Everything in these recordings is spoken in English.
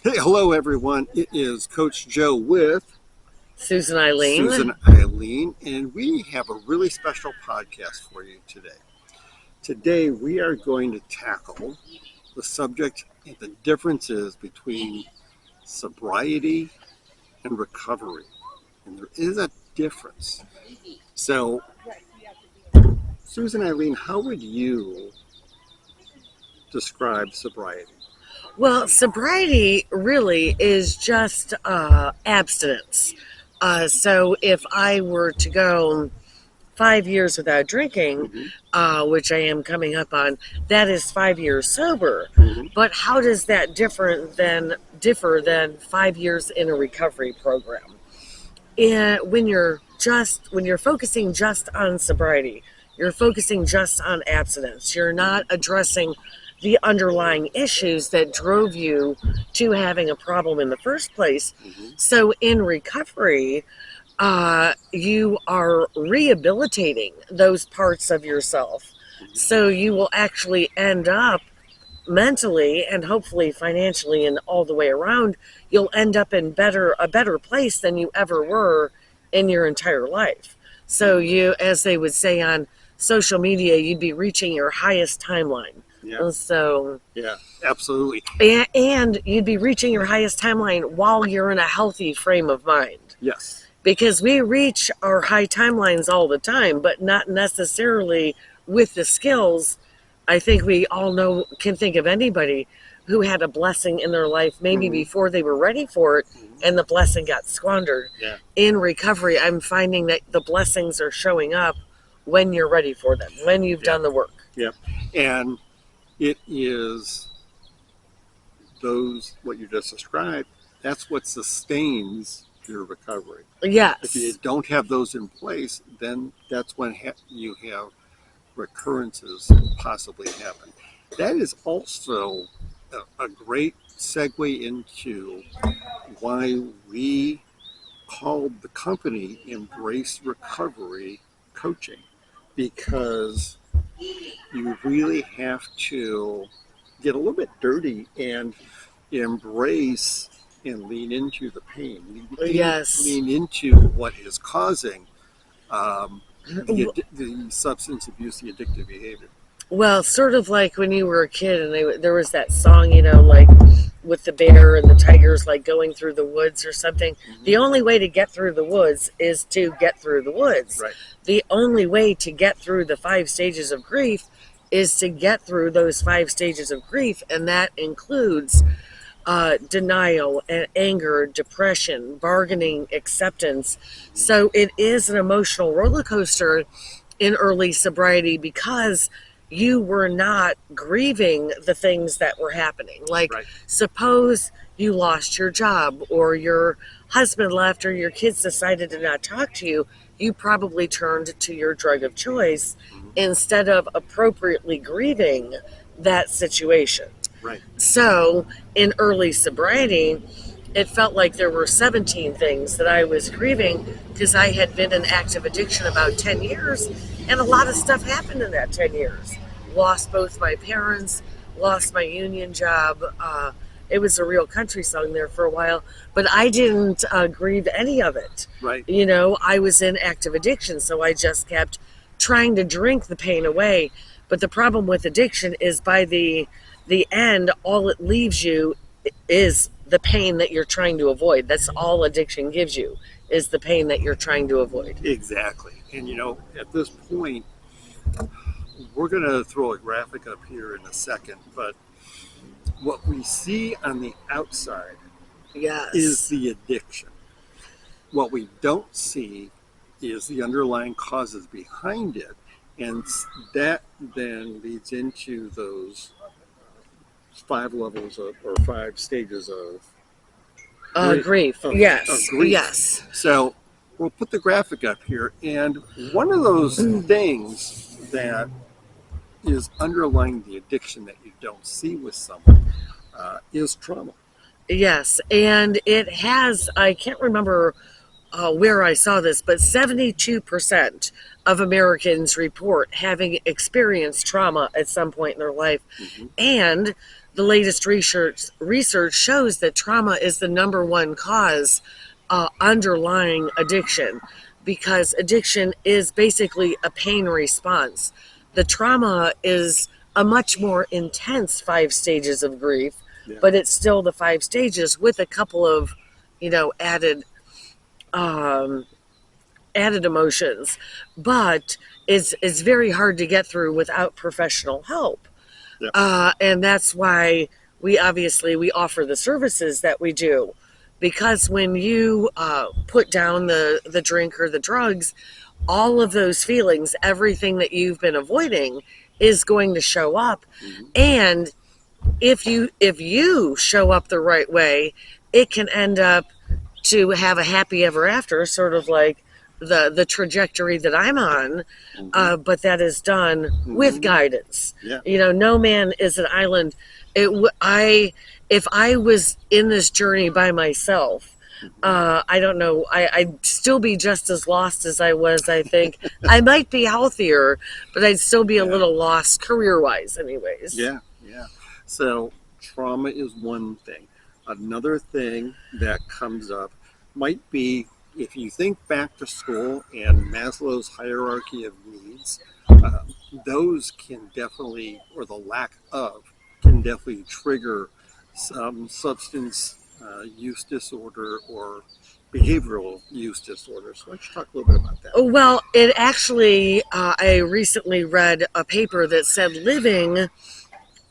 Hey, hello everyone. It is Coach Joe with Susan Eileen. Susan Eileen, and we have a really special podcast for you today. Today we are going to tackle the subject and the differences between sobriety and recovery. And there is a difference. So, Susan Eileen, how would you describe sobriety? Well, sobriety really is just abstinence. So if I were to go 5 years without drinking, which I am coming up on, that is 5 years sober. Mhm. But how does that differ than 5 years in a recovery program? And when you're focusing just on sobriety, you're focusing just on abstinence. You're not addressing the underlying issues that drove you to having a problem in the first place. So in recovery, you are rehabilitating those parts of yourself. So you will actually end up mentally and hopefully financially and all the way around, you'll end up in a better place than you ever were in your entire life. So you, as they would say on social media, you'd be reaching your highest timeline. Yeah. So Yeah, absolutely. and you'd be reaching your highest timeline while you're in a healthy frame of mind. Yes. Because we reach our high timelines all the time, but not necessarily with the skills. I think we all can think of anybody who had a blessing in their life maybe before they were ready for it, and the blessing got squandered. Yeah. In recovery, I'm finding that the blessings are showing up when you're ready for them, when you've done the work. Yeah. And it is what you just described, that's what sustains your recovery. Yes. If you don't have those in place, then that's when you have recurrences possibly happen. That is also a great segue into why we called the company Embrace Recovery Coaching, because you really have to get a little bit dirty and embrace and lean into the pain. Lean into what is causing the substance abuse, the addictive behavior. Well, sort of like when you were a kid and there was that song, like with the bear and the tigers, like going through the woods or something. The only way to get through the woods is to get through the woods. Right. The only way to get through the 5 stages of grief is to get through those 5 stages of grief, and that includes denial, and anger, depression, bargaining, acceptance. So it is an emotional roller coaster in early sobriety because you were not grieving the things that were happening. Like, suppose you lost your job, or your husband left, or your kids decided to not talk to you. You probably turned to your drug of choice instead of appropriately grieving that situation. Right. So in early sobriety, it felt like there were 17 things that I was grieving because I had been in active addiction about 10 years, and a lot of stuff happened in that 10 years. Lost both my parents, lost my union job. It was a real country song there for a while, but I didn't grieve any of it. Right. I was in active addiction, so I just kept trying to drink the pain away. But the problem with addiction is by the end, all it leaves you is the pain that you're trying to avoid. That's all addiction gives you, is the pain that you're trying to avoid. Exactly. And at this point, we're going to throw a graphic up here in a second, but what we see on the outside is the addiction. What we don't see is the underlying causes behind it, and that then leads into those 5 levels or 5 stages of grief. Of grief. Yes. So we'll put the graphic up here, and one of those things that is underlying the addiction that you don't see with someone is trauma. Yes, and it has, I can't remember where I saw this, but 72% of Americans report having experienced trauma at some point in their life. And the latest research shows that trauma is the number one cause underlying addiction, because addiction is basically a pain response. The trauma is a much more intense 5 stages of grief, Yeah. but it's still the 5 stages with a couple of, added um, added emotions. But it's very hard to get through without professional help. Yeah. And that's why we offer the services that we do, because when you put down the drink or the drugs, all of those feelings, everything that you've been avoiding, is going to show up. Mm-hmm. And if you show up the right way, it can end up to have a happy ever after, sort of like the trajectory that I'm on. Mm-hmm. But that is done with Mm-hmm. guidance. Yeah. No man is an island. If I was in this journey by myself, I don't know. I'd still be just as lost as I was. I think I might be healthier, but I'd still be a Yeah. little lost career-wise, anyways. Yeah. Yeah. So trauma is one thing. Another thing that comes up might be, if you think back to school and Maslow's hierarchy of needs, those can definitely, or the lack of, can definitely trigger some substance use disorder or behavioral use disorders. Why don't you talk a little bit about that? Well, it actually, I recently read a paper that said living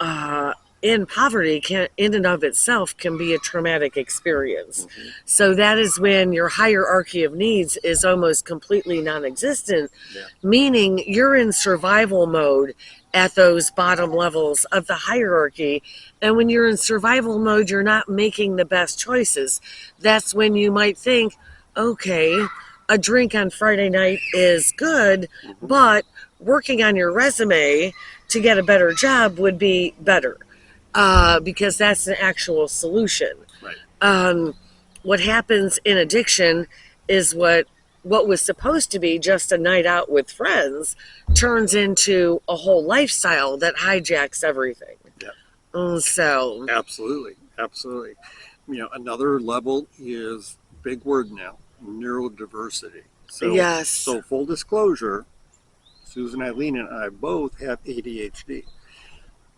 uh, in poverty in and of itself, can be a traumatic experience. Mm-hmm. So that is when your hierarchy of needs is almost completely non-existent, Yeah. meaning you're in survival mode at those bottom levels of the hierarchy. And when you're in survival mode, you're not making the best choices. That's when you might think, okay, a drink on Friday night is good, Mm-hmm. but working on your resume to get a better job would be better, because that's an actual solution. Right. What happens in addiction is what was supposed to be just a night out with friends turns into a whole lifestyle that hijacks everything. Yeah. So Absolutely. Absolutely. Another level is, big word now, neurodiversity. yes, So full disclosure, Susan, Eileen, and I both have ADHD.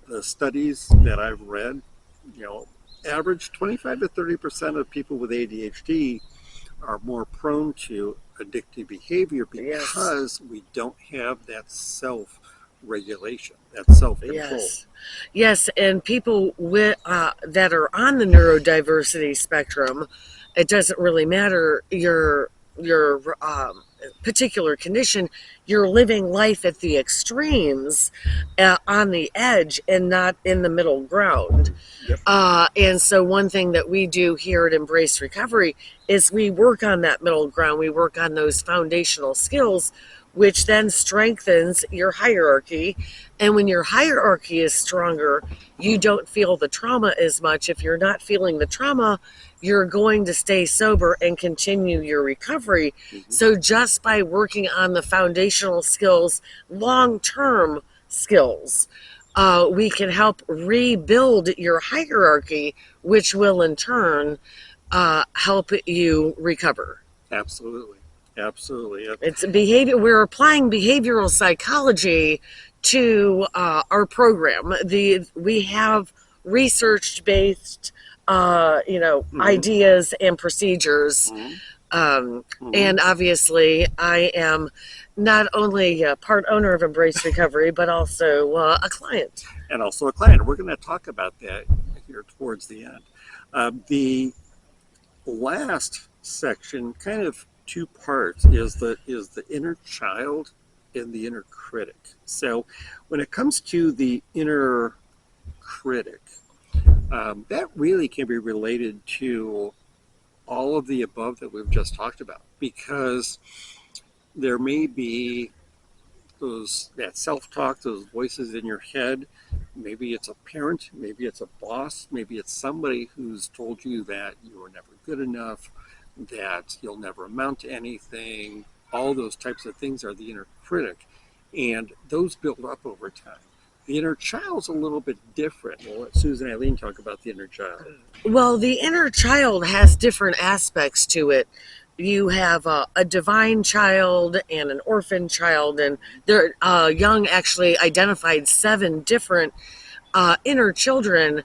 The studies that I've read, average 25 to 30% of people with ADHD are more prone to addictive behavior because we don't have that self regulation, that self control. Yes, and people that are on the neurodiversity spectrum, it doesn't really matter your particular condition. You're living life at the extremes, on the edge, and not in the middle ground. Yep. And so one thing that we do here at Embrace Recovery is we work on that middle ground. We work on those foundational skills, which then strengthens your hierarchy. And when your hierarchy is stronger, you don't feel the trauma as much. If you're not feeling the trauma, you're going to stay sober and continue your recovery. Mm-hmm. So just by working on the foundational skills, long-term skills, we can help rebuild your hierarchy, which will in turn help you recover. Absolutely. Absolutely. It's behavior. We're applying behavioral psychology to our program. We have research-based, Mm-hmm. ideas and procedures. Mm-hmm. And obviously, I am not only a part owner of Embrace Recovery, but also a client. And also a client. We're going to talk about that here towards the end. The last section, kind of two parts, is the inner child and the inner critic. So when it comes to the inner critic, that really can be related to all of the above that we've just talked about, because there may be that self-talk, those voices in your head. Maybe it's a parent, maybe it's a boss, maybe it's somebody who's told you that you were never good enough, that you'll never amount to anything. All those types of things are the inner critic, and those build up over time. The inner child's a little bit different. We'll let Susan Eileen talk about the inner child. Well, the inner child has different aspects to it. You have a divine child and an orphan child, and Jung actually identified 7 different inner children,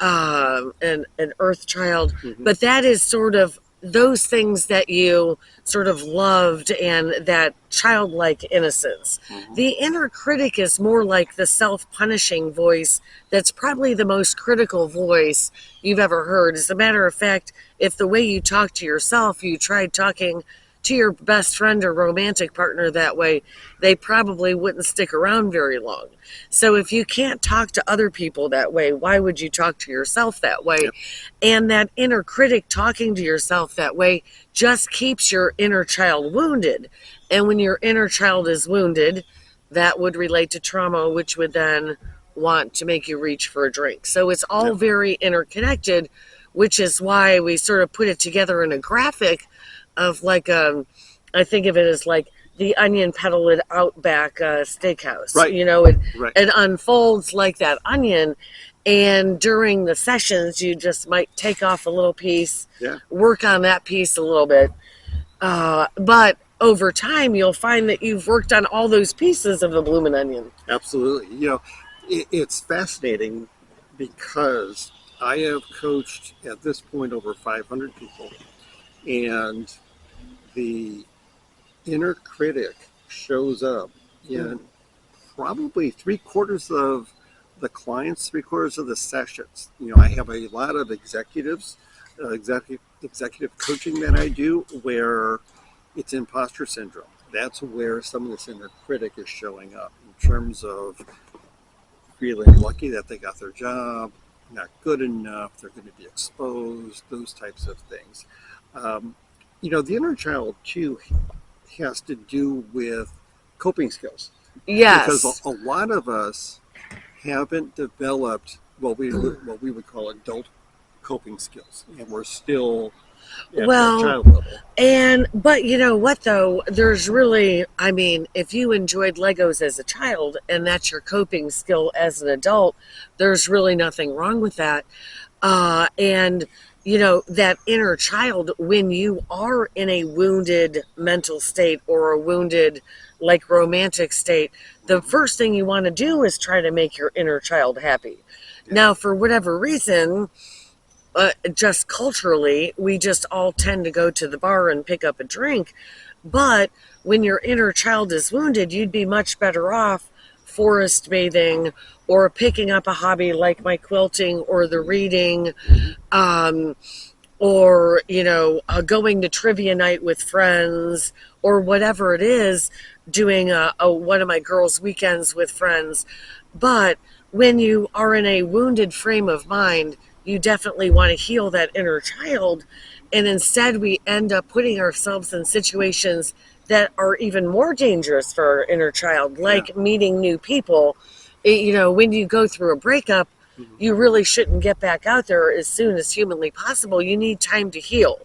and an earth child. Mm-hmm. But that is sort of those things that you sort of loved and that childlike innocence. Mm-hmm. The inner critic is more like the self-punishing voice that's probably the most critical voice you've ever heard. As a matter of fact, if the way you talk to yourself, you tried talking to your best friend or romantic partner that way, they probably wouldn't stick around very long. So if you can't talk to other people that way, why would you talk to yourself that way? Yep. And that inner critic talking to yourself that way just keeps your inner child wounded. And when your inner child is wounded, that would relate to trauma, which would then want to make you reach for a drink. So it's all very interconnected, which is why we sort of put it together in a graphic of like I think of it as like the onion petal at Outback Steakhouse. Right. You know, it Right. it unfolds like that onion, and during the sessions, you just might take off a little piece, Yeah. work on that piece a little bit, but over time, you'll find that you've worked on all those pieces of the bloomin' onion. Absolutely. You know, it's fascinating because I have coached at this point over 500 people, and the inner critic shows up in probably 3/4 of the clients, 3/4 of the sessions. You know, I have a lot of executives, executive coaching that I do where it's imposter syndrome. That's where some of this inner critic is showing up in terms of feeling lucky that they got their job, not good enough, they're going to be exposed, those types of things. You know, the inner child too has to do with coping skills. Yes. Because a lot of us haven't developed what we would call adult coping skills, and we're still at that child level. But you know what though? There's really, I mean, if you enjoyed Legos as a child and that's your coping skill as an adult, there's really nothing wrong with that. And you know, that inner child, when you are in a wounded mental state or a wounded like romantic state, the first thing you want to do is try to make your inner child happy. Yeah. Now, for whatever reason, just culturally, we just all tend to go to the bar and pick up a drink. But when your inner child is wounded, you'd be much better off forest bathing or picking up a hobby like my quilting or the reading, or, you know, going to trivia night with friends or whatever it is, doing one of my girls' weekends with friends. But when you are in a wounded frame of mind, you definitely want to heal that inner child. And instead, we end up putting ourselves in situations that are even more dangerous for our inner child, like meeting new people. You know, when you go through a breakup, you really shouldn't get back out there as soon as humanly possible. You need time to heal.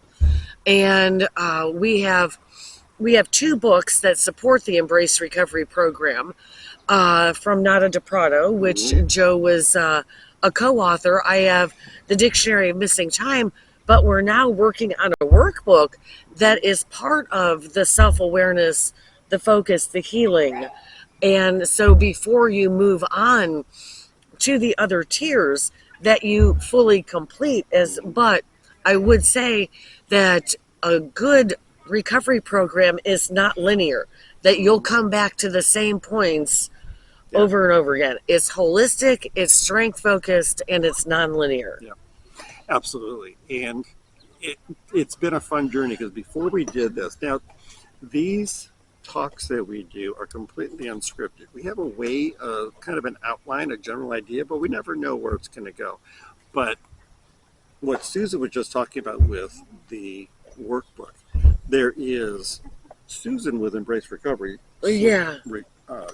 And we have 2 books that support the Embrace Recovery program, from Nada de Prado, which Joe was a co-author. I have the Dictionary of Missing Time, but we're now working on a workbook that is part of the self-awareness, the focus, the healing. And so before you move on to the other tiers, that you fully complete but I would say that a good recovery program is not linear, that you'll come back to the same points over and over again. It's holistic, it's strength focused, and it's non-linear. Yeah, absolutely. And it's been a fun journey because before we did this, now these talks that we do are completely unscripted. We have a way of kind of an outline, a general idea, but we never know where it's going to go. But what Susan was just talking about with the workbook, there is Susan with Embrace Recovery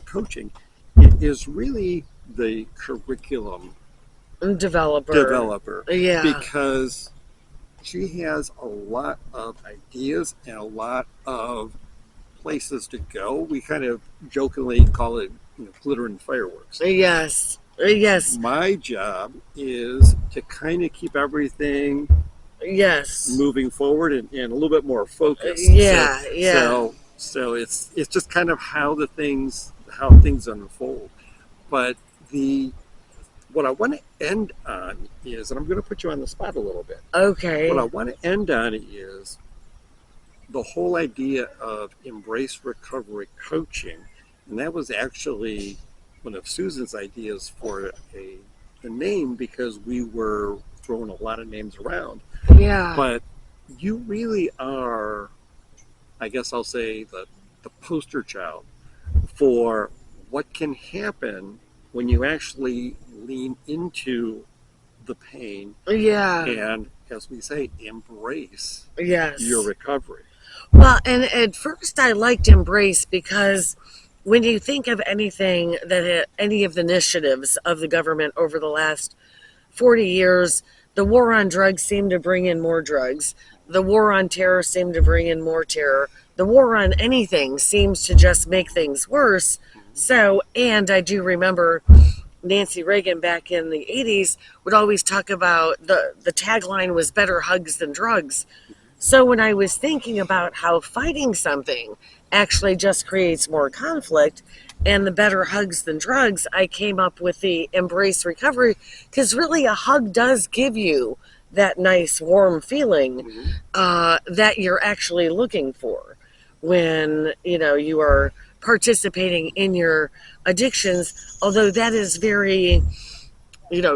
coaching. It is really the curriculum developer. Yeah. Because she has a lot of ideas and a lot of places to go. We kind of jokingly call it, glitter and fireworks. Yes. Yes. My job is to kind of keep everything Yes. moving forward and a little bit more focused. So Yeah. Yeah. so so it's just kind of how things unfold. But the what I want to end on is, and I'm going to put you on the spot a little bit. What I Okay. want to end on is the whole idea of embrace recovery coaching, and that was actually one of Susan's ideas for a name because we were throwing a lot of names around. Yeah. But you really are, I guess I'll say, the poster child for what can happen when you actually lean into the pain Yeah. and, as we say, embrace your Yes. recovery. Well, and at first I liked Embrace because when you think of anything any of the initiatives of the government over the last 40 years, the war on drugs seemed to bring in more drugs. The war on terror seemed to bring in more terror. The war on anything seems to just make things worse. So, and I do remember Nancy Reagan back in the 80s would always talk about the tagline was better hugs than drugs. So when I was thinking about how fighting something actually just creates more conflict and the better hugs than drugs, I came up with the embrace recovery because really a hug does give you that nice warm feeling Mm-hmm. that you're actually looking for when you are participating in your addictions, although that is very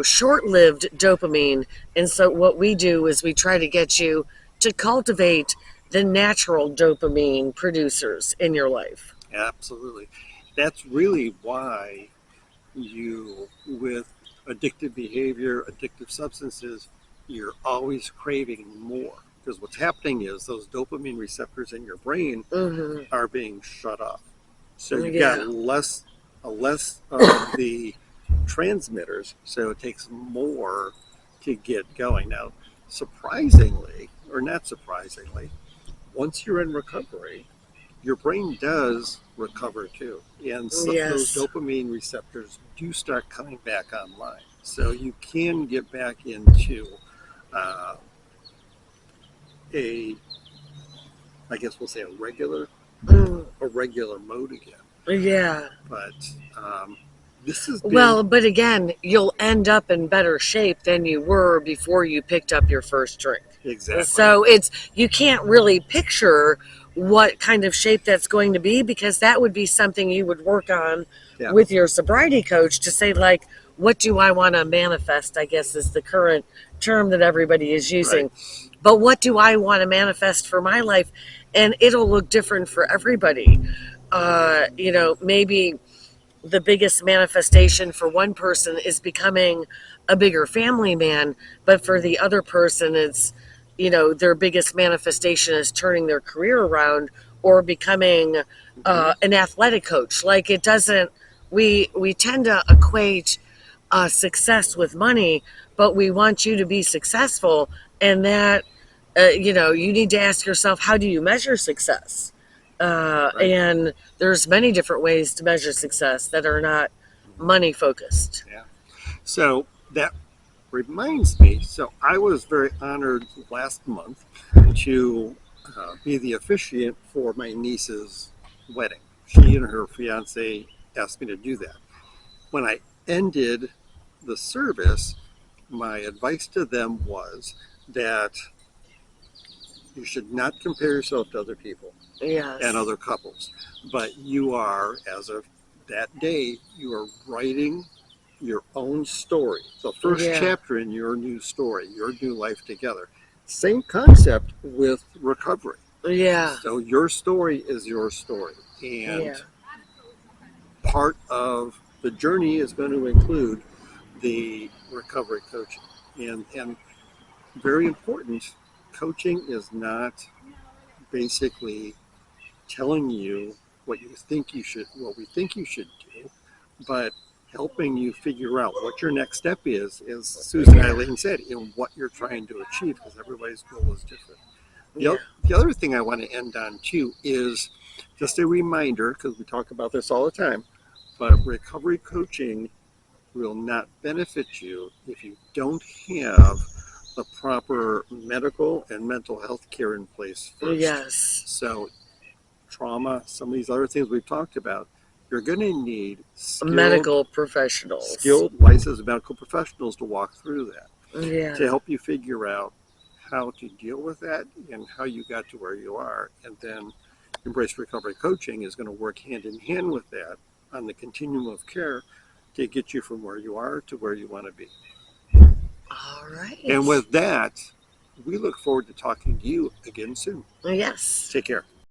short-lived dopamine. And so what we do is we try to get you to cultivate the natural dopamine producers in your life. Absolutely. That's really why with addictive behavior, addictive substances, you're always craving more. Because what's happening is those dopamine receptors in your brain Hmm. are being shut off. So you've got Yeah. less of the transmitters, so it takes more to get going. Now, surprisingly, or not surprisingly, once you're in recovery, your brain does recover too. And so those Yes. dopamine receptors do start coming back online. So you can get back into uh, a, I guess we'll say Mm, a regular mode again. yeah. But this has been Well, but again, you'll end up in better shape than you were before you picked up your first drink. exactly, So you can't really picture what kind of shape that's going to be because that would be something you would work on yeah, with your sobriety coach to say, like, what do I want to manifest, I guess is the current term that everybody is right, using. But what do I want to manifest for my life? And it'll look different for everybody. Maybe the biggest manifestation for one person is becoming a bigger family man, but for the other person, it's, their biggest manifestation is turning their career around or becoming mm-hmm. an athletic coach. Like it doesn't, we tend to equate success with money, but we want you to be successful, and that you need to ask yourself, how do you measure success? Right, And there's many different ways to measure success that are not mm-hmm. money focused. Yeah. So that reminds me. So I was very honored last month to be the officiant for my niece's wedding. She and her fiance asked me to do that. When I ended the service, my advice to them was that you should not compare yourself to other people and Yes. other couples, but you are, as of that day, you are writing your own story, the first Yeah. chapter in your new story, your new life together. Same concept with recovery. Yeah. So your story is your story, and Yeah. part of the journey is going to include the recovery coaching. And very important, coaching is not basically telling you what we think you should do, but helping you figure out what your next step is, as Susan Yeah. Eileen said, in what you're trying to achieve, because everybody's goal is different. Yeah. The other thing I want to end on too is just a reminder, because we talk about this all the time. But recovery coaching will not benefit you if you don't have the proper medical and mental health care in place first. Yes. So, trauma, some of these other things we've talked about, you're going to need Medical professionals. skilled licensed medical professionals to walk through that, to Yeah. help you figure out how to deal with that and how you got to where you are. And then Embrace Recovery Coaching is going to work hand in hand with that on the continuum of care to get you from where you are to where you want to be. All right. And with that, we look forward to talking to you again soon. Yes. Take care.